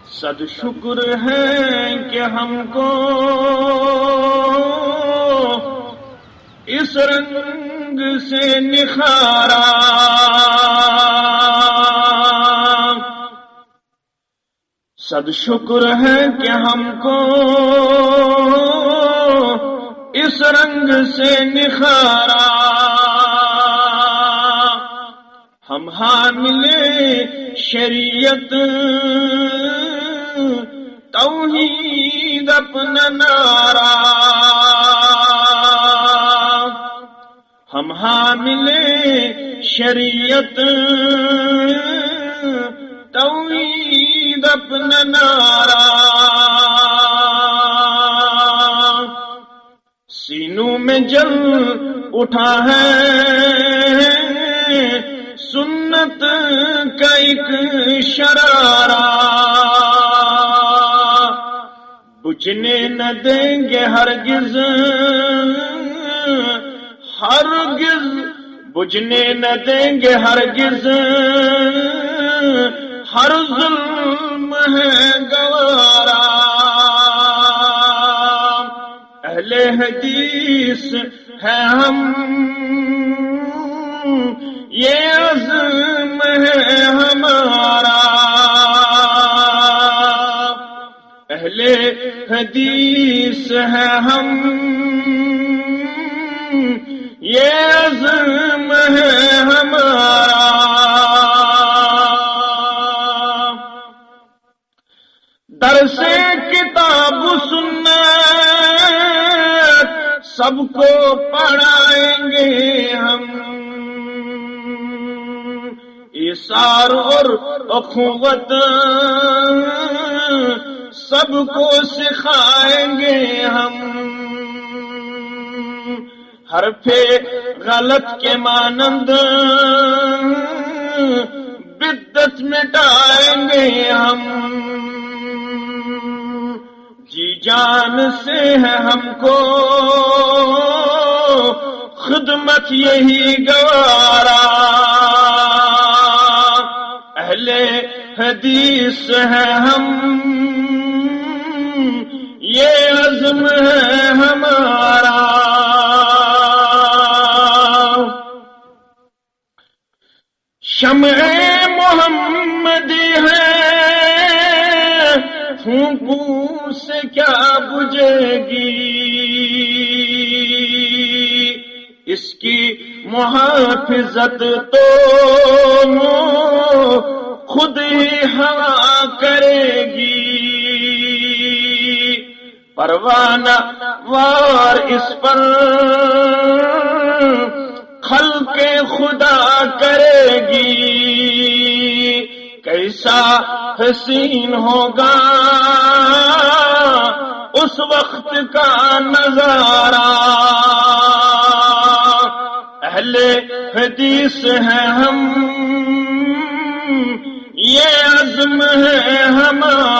صد شکر ہے کہ ہم کو اس رنگ سے نکھارا، صد شکر ہے کہ ہم کو اس رنگ سے نکھارا، ہم حامل شریعت توحید اپنا نعرہ، ہم حامل شریعت توحید اپنا نعرہ، سینوں میں جل اٹھا ہے سنت کا ایک شرارہ، بجھنے نہ دیں گے ہرگز ہرگز، بجھنے نہ دیں گے ہرگز، ہر ظلم ہے گوارا، اہل حدیث ہے ہم یہ عزم ہے ہمارا، اہل حدیث ہے ہم یہ عزم ہے ہمارا، درس کتاب سنت سب کو پڑھائیں گے ہم، ایثار اور اخوت سب کو سکھائیں گے ہم، حرف غلط کے مانند بدعت مٹائیں گے ہم، جی جان سے ہے ہم کو خدمت یہی گوارا، اہل حدیث ہے ہم یہ عزم ہے ہمارا، شمع محمدی ہے پھونکوں سے کیا بجھے گی، اس کی محافظت تو خود ہی ہوا کرے گی، پروانہ وار اس پر خلق خدا کرے گی، کیسا حسین ہوگا اس وقت کا نظارہ، اہل حدیث ہیں ہم یہ عزم ہے ہمارا،